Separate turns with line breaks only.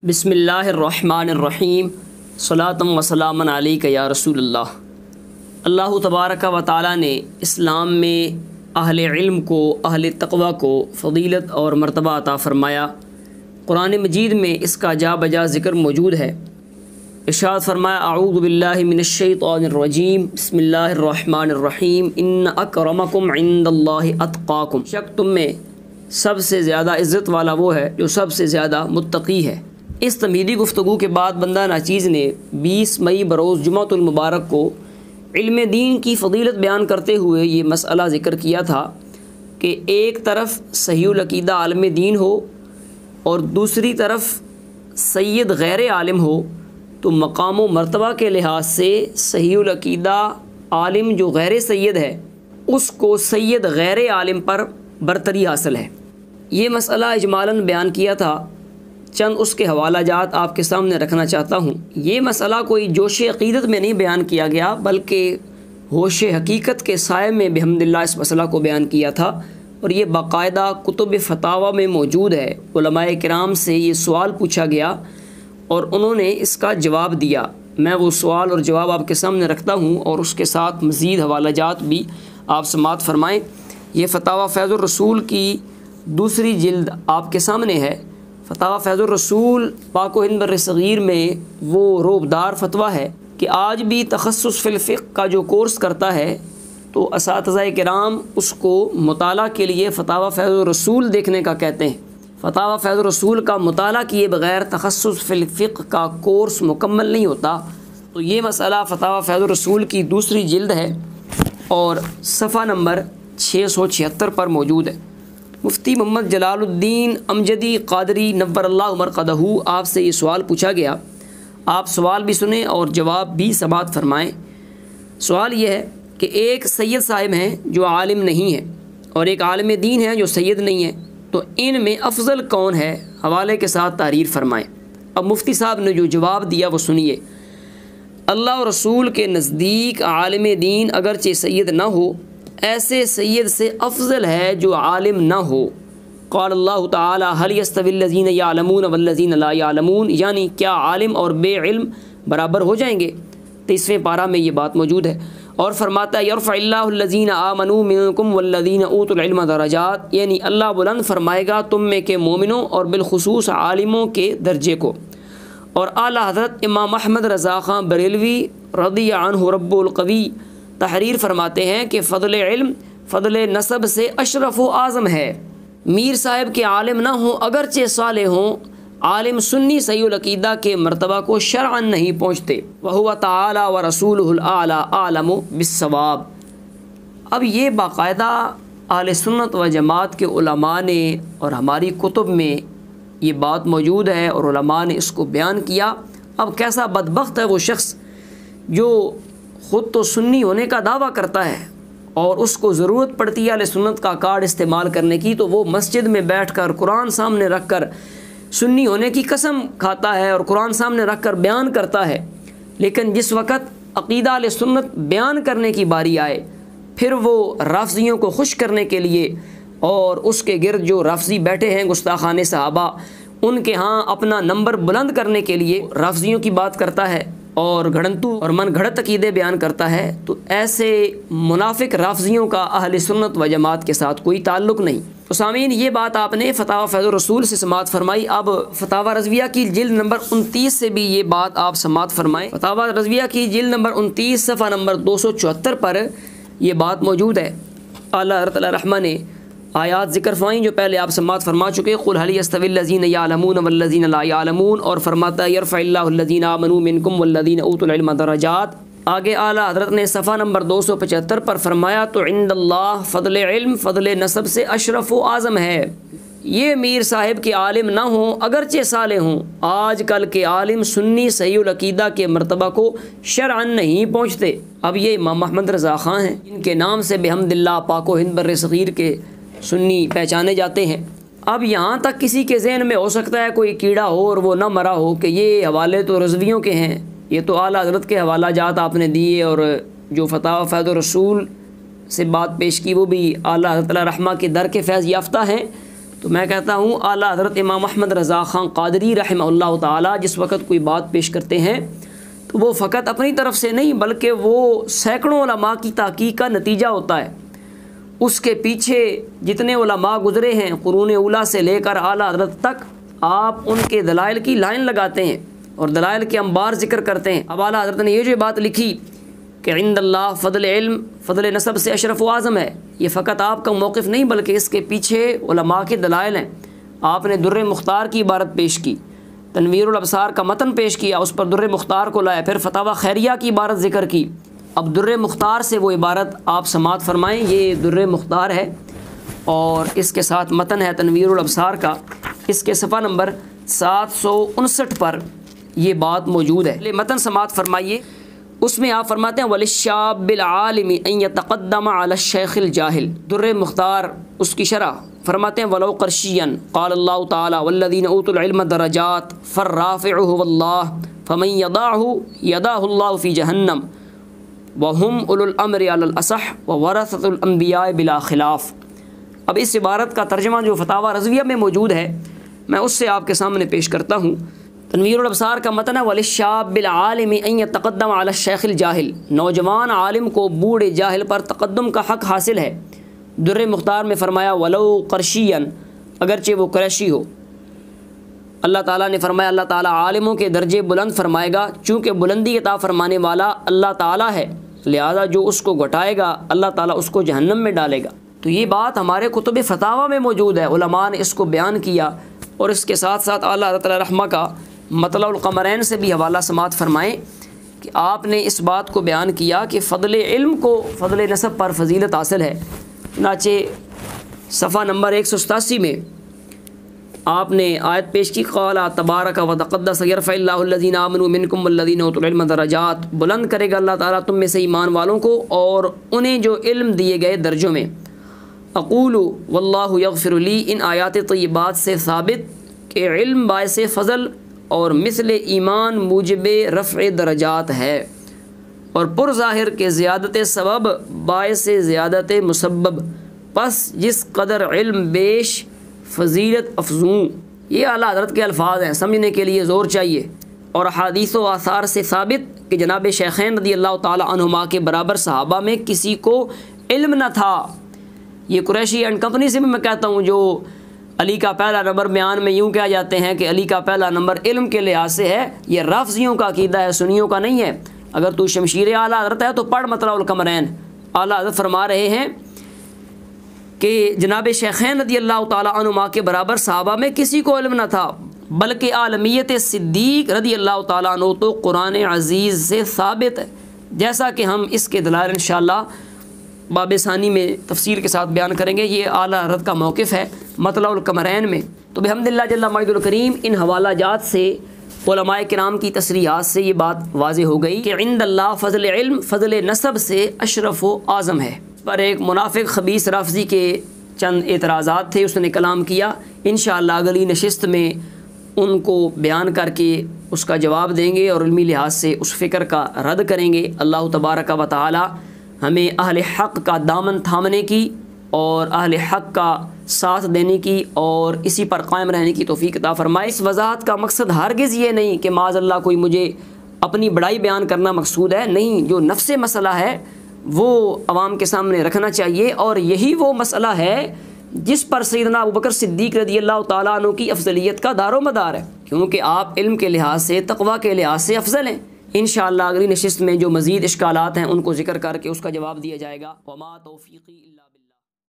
بسم اللہ الرحمن الرحیم صلاۃ و سلام علیک یا رسول اللہ۔ اللہ تبارک و تعالیٰ نے اسلام میں اہل علم کو، اہل تقوی کو فضیلت اور مرتبہ عطا فرمایا۔ قرآن مجید میں اس کا جا بجا ذکر موجود ہے۔ ارشاد فرمایا اعوذ باللہ من الشیطان الرجیم بسم اللہ الرحمن الرحیم ان اکرمکم عند اللہ اتقاکم، شک تم میں سب سے زیادہ عزت والا وہ ہے جو سب سے زیادہ متقی ہے۔ اس تمہیدی گفتگو کے بعد بندہ ناچیز نے 20 مئی بروز جمعۃ المبارک کو علم دین کی فضیلت بیان کرتے ہوئے یہ مسئلہ ذکر کیا تھا کہ ایک طرف صحیح العقیدہ عالم دین ہو اور دوسری طرف سید غیر عالم ہو، تو مقام و مرتبہ کے لحاظ سے صحیح العقیدہ عالم جو غیر سید ہے اس کو سید غیر عالم پر برتری حاصل ہے۔ یہ مسئلہ اجمالاً بیان کیا تھا، چند اس کے حوالہ جات آپ کے سامنے رکھنا چاہتا ہوں۔ یہ مسئلہ کوئی جوش عقیدت میں نہیں بیان کیا گیا بلکہ ہوش حقیقت کے سائے میں بحمد اللہ اس مسئلہ کو بیان کیا تھا، اور یہ باقاعدہ کتب فتاوی میں موجود ہے۔ علماء کرام سے یہ سوال پوچھا گیا اور انہوں نے اس کا جواب دیا۔ میں وہ سوال اور جواب آپ کے سامنے رکھتا ہوں اور اس کے ساتھ مزید حوالہ جات بھی آپ سماعت فرمائیں۔ یہ فتاوی فیض الرسول کی دوسری جلد آپ کے سامنے ہے۔ فتاوی فیض الرسول پاک و ہند بر صغیر میں وہ روبدار فتویٰ ہے کہ آج بھی تخصص فی الفقہ کا جو کورس کرتا ہے تو اساتذہ کرام اس کو مطالعہ کے لیے فتاوی فیض الرسول دیکھنے کا کہتے ہیں۔ فتاوی فیض الرسول کا مطالعہ کیے بغیر تخصص فی الفقہ کا کورس مکمل نہیں ہوتا۔ تو یہ مسئلہ فتاوی فیض الرسول کی دوسری جلد ہے اور صفحہ نمبر 676 پر موجود ہے۔ مفتی محمد جلال الدین امجدی قادری نور اللہ مرقدہ، آپ سے یہ سوال پوچھا گیا، آپ سوال بھی سنیں اور جواب بھی سماعت فرمائیں۔ سوال یہ ہے کہ ایک سید صاحب ہیں جو عالم نہیں ہے اور ایک عالم دین ہے جو سید نہیں ہے، تو ان میں افضل کون ہے؟ حوالے کے ساتھ تحریر فرمائیں۔ اب مفتی صاحب نے جو جواب دیا وہ سنیے۔ اللہ و رسول کے نزدیک عالم دین اگرچہ سید نہ ہو، ایسے سید سے افضل ہے جو عالم نہ ہو۔ قال اللہ تعالی هل يستوي الذين يعلمون والذين لا يعلمون، یعنی کیا عالم اور بے علم برابر ہو جائیں گے؟ 23ویں پارہ میں یہ بات موجود ہے، اور فرماتا ہے يرفع اللہ الذين آمنوا منكم والذين اوتوا العلم درجات، یعنی اللہ بلند فرمائے گا تم میں کے مومنوں اور بالخصوص عالموں کے درجے کو۔ اور اعلیٰ حضرت امام احمد رضا خان بریلوی رضی عنہ رب القوی تحریر فرماتے ہیں کہ فضل علم فضل نسب سے اشرف و اعظم ہے۔ میر صاحب کے عالم نہ ہوں اگرچہ صالح ہوں، عالم سنی صحیح العقیدہ کے مرتبہ کو شرعاً نہیں پہنچتے۔ وَهُوَ تَعَالَى وَرَسُولُهُ الْأَعْلَى أَعْلَمُ بِالصَّوَابِ۔ اب یہ باقاعدہ اہل سنت و جماعت کے علماء نے اور ہماری کتب میں یہ بات موجود ہے اور علماء نے اس کو بیان کیا۔ اب کیسا بدبخت ہے وہ شخص جو خود تو سنی ہونے کا دعویٰ کرتا ہے اور اس کو ضرورت پڑتی ہے اہل سنت کا کارڈ استعمال کرنے کی، تو وہ مسجد میں بیٹھ کر قرآن سامنے رکھ کر سنی ہونے کی قسم کھاتا ہے اور قرآن سامنے رکھ کر بیان کرتا ہے، لیکن جس وقت عقیدہ اہل سنت بیان کرنے کی باری آئے پھر وہ رافضیوں کو خوش کرنے کے لیے اور اس کے گرد جو رافضی بیٹھے ہیں گستاخان صحابہ، ان کے ہاں اپنا نمبر بلند کرنے کے لیے رافضیوں کی بات کرتا ہے اور گھڑنتو اور من گھڑت عقیدے بیان کرتا ہے، تو ایسے منافق رافضیوں کا اہل سنت و جماعت کے ساتھ کوئی تعلق نہیں۔ تو سامعین، یہ بات آپ نے فتاوی فیض الرسول سے سماعت فرمائی۔ اب فتاوی رضویہ کی جلد نمبر 29 سے بھی یہ بات آپ سماعت فرمائیں۔ فتاوی رضویہ کی جلد نمبر 29 صفحہ نمبر 274 پر یہ بات موجود ہے۔ اعلیٰ حضرت علیہ رحمہ نے آیات ذکر فرمائیں جو پہلے آپ سماعت فرما چکے، قل هل يستوي الذين يعلمون والذين لا يعلمون، اور فرماتا ہے يرفع اللہ الذين آمنوا منكم والذين اوتوا العلم درجات۔ آگے اعلیٰ حضرت نے صفحہ نمبر 275 پر فرمایا تو عند اللہ فضل علم فضل نسب سے اشرف و اعظم ہے۔ یہ میر صاحب کے عالم نہ ہوں اگرچہ صالح ہوں، آج کل کے عالم سنی صحیح العقیدہ کے مرتبہ کو شرعاً نہیں پہنچتے۔ اب یہ امام احمد رضا خان ہیں، ان کے نام سے بحمد اللہ پاک و ہند بر صغیر کے سنی پہچانے جاتے ہیں۔ اب یہاں تک کسی کے ذہن میں ہو سکتا ہے کوئی کیڑا ہو اور وہ نہ مرا ہو کہ یہ حوالے تو رضویوں کے ہیں، یہ تو اعلیٰ حضرت کے حوالہ جات آپ نے دیے، اور جو فتاوی فیض الرسول سے بات پیش کی وہ بھی اعلیٰ حضرت علیہ رحمہ کے در کے فیض یافتہ ہیں، تو میں کہتا ہوں اعلیٰ حضرت امام احمد رضا خان قادری رحمہ اللہ تعالیٰ جس وقت کوئی بات پیش کرتے ہیں تو وہ فقط اپنی طرف سے نہیں بلکہ وہ سینکڑوں علماء کی تحقیق کا نتیجہ ہوتا ہے۔ اس کے پیچھے جتنے علماء گزرے ہیں قرون اولیٰ سے لے کر اعلیٰ حضرت تک، آپ ان کے دلائل کی لائن لگاتے ہیں اور دلائل کے انبار ذکر کرتے ہیں۔ اب اعلیٰ حضرت نے یہ جو بات لکھی کہ عند اللہ فضل علم فضل نسب سے اشرف و اعظم ہے، یہ فقط آپ کا موقف نہیں بلکہ اس کے پیچھے علماء کے دلائل ہیں۔ آپ نے در مختار کی عبارت پیش کی، تنویر الابصار کا متن پیش کیا، اس پر در مختار کو لایا، پھر فتاوی خیریہ کی عبارت ذکر کی۔ اب در مختار سے وہ عبارت آپ سماعت فرمائیں، یہ در مختار ہے اور اس کے ساتھ متن ہے تنویر الابصار کا، اس کے صفحہ نمبر 759 پر یہ بات موجود ہے۔ متن سماعت فرمائیے، اس میں آپ فرماتے ہیں وَلِلشَّابِّ الْعَالِمِ أَن يَتَقَدَّمَ عَلَى الشَّيْخِ الْجَاهِلِ، در مختار اس کی شرح فرماتے ہیں وَلَوْ قَرْشِيًّا قال اللہ تعالی وَالَّذِينَ أُوتُوا الْعِلْمَ دَرَجَاتٍ فَالرَّافِعُ هُوَ اللَّهُ فَمَن يَضَعْهُ يَضَعْهُ اللَّهُ فِي جَهَنَّمَ وَهُمْ أُولُو الْأَمْرِ عَلَى الْأَصَحِّ وَوَرَثَةُ الْأَنْبِيَاءِ بِلَا خِلَافٍ۔ اب اس عبارت کا ترجمہ جو فتاوی رضویہ میں موجود ہے میں اس سے آپ کے سامنے پیش کرتا ہوں۔ تنویر الابصار کا متن ہے وَلِلشَّابِّ الْعَالِمِ أَن يَتَقَدَّمَ عَلَى الشَّيْخِ الْجَاهِلِ، نوجوان عالم کو بوڑھے جاہل پر تقدم کا حق حاصل ہے۔ در مختار میں فرمایا وَلَوْ قَرْشِيًّا، اگرچہ وہ قریشی ہو۔ اللہ تعالیٰ نے فرمایا اللہ تعالیٰ عالموں کے درجے بلند فرمائے گا، چونکہ بلندی عطا فرمانے والا اللہ تعالیٰ ہے، لہذا جو اس کو گھٹائے گا اللہ تعالیٰ اس کو جہنم میں ڈالے گا۔ تو یہ بات ہمارے کتب فتاوی میں موجود ہے، علماء نے اس کو بیان کیا، اور اس کے ساتھ ساتھ اعلیٰ حضرت رحمہ کا مطلع القمرین سے بھی حوالہ سماعت فرمائیں کہ آپ نے اس بات کو بیان کیا کہ فضل علم کو فضل نسب پر فضیلت حاصل ہے۔ چنانچہ صفحہ نمبر 187 میں آپ نے آیت پیش کی قال تبارک و تقدس یرفع اللہ الذین آمنوا منکم والذین اوتوا العلم درجات، بلند کرے گا اللہ تعالیٰ تم میں سے ایمان والوں کو اور انہیں جو علم دیے گئے درجوں میں۔ اقول واللہ یغفر لی، ان آیات طیبات سے ثابت کہ علم باعث فضل اور مثل ایمان موجب رفع درجات ہے، اور پر ظاہر کے زیادت سبب باعث زیادت مسبب، پس جس قدر علم بیش فضیلت افزوں۔ یہ اعلیٰ حضرت کے الفاظ ہیں، سمجھنے کے لیے زور چاہیے۔ اور احادیث و آثار سے ثابت کہ جناب شیخین رضی اللہ تعالی عنہما کے برابر صحابہ میں کسی کو علم نہ تھا۔ یہ قریشی اینڈ کمپنی سے بھی میں کہتا ہوں، جو علی کا پہلا نمبر بیان میں یوں کہا جاتے ہیں کہ علی کا پہلا نمبر علم کے لحاظ سے ہے، یہ رافضیوں کا عقیدہ ہے، سنیوں کا نہیں ہے۔ اگر تو شمشیر اعلیٰ حضرت ہے تو پڑھ مطلع القمرین۔ اعلیٰ حضرت فرما رہے ہیں کہ جناب شیخین رضی اللہ تعالی عنہما کے برابر صحابہ میں کسی کو علم نہ تھا، بلکہ عالمیت صدیق رضی اللہ تعالیٰ عنہ تو قرآن عزیز سے ثابت ہے، جیسا کہ ہم اس کے دلائل انشاءاللہ باب ثانی میں تفصیل کے ساتھ بیان کریں گے۔ یہ اعلیٰ حضرت کا موقف ہے مطلع القمرین میں۔ تو بحمداللہ جل مجد الکریم ان حوالہ جات سے علماء کرام کی تصریحات سے یہ بات واضح ہو گئی کہ عند اللہ فضل علم فضل نسب سے اشرف و اعظم ہے۔ پر ایک منافق خبیث رافضی کے چند اعتراضات تھے، اس نے کلام کیا، انشاءاللہ اگلی نشست میں ان کو بیان کر کے اس کا جواب دیں گے اور علمی لحاظ سے اس فکر کا رد کریں گے۔ اللہ تبارک و تعالی ہمیں اہل حق کا دامن تھامنے کی اور اہل حق کا ساتھ دینے کی اور اسی پر قائم رہنے کی توفیق عطا فرمائے۔ اس وضاحت کا مقصد ہرگز یہ نہیں کہ معاذ اللہ کوئی مجھے اپنی بڑائی بیان کرنا مقصود ہے، نہیں، جو نفس مسئلہ ہے وہ عوام کے سامنے رکھنا چاہیے، اور یہی وہ مسئلہ ہے جس پر سیدنا ابوبکر صدیق رضی اللہ تعالیٰ عنہ کی افضلیت کا دار و مدار ہے، کیونکہ آپ علم کے لحاظ سے تقویٰ کے لحاظ سے افضل ہیں۔ انشاءاللہ اگلی نشست میں جو مزید اشکالات ہیں ان کو ذکر کر کے اس کا جواب دیا جائے گا۔ وما توفیقی الا باللہ۔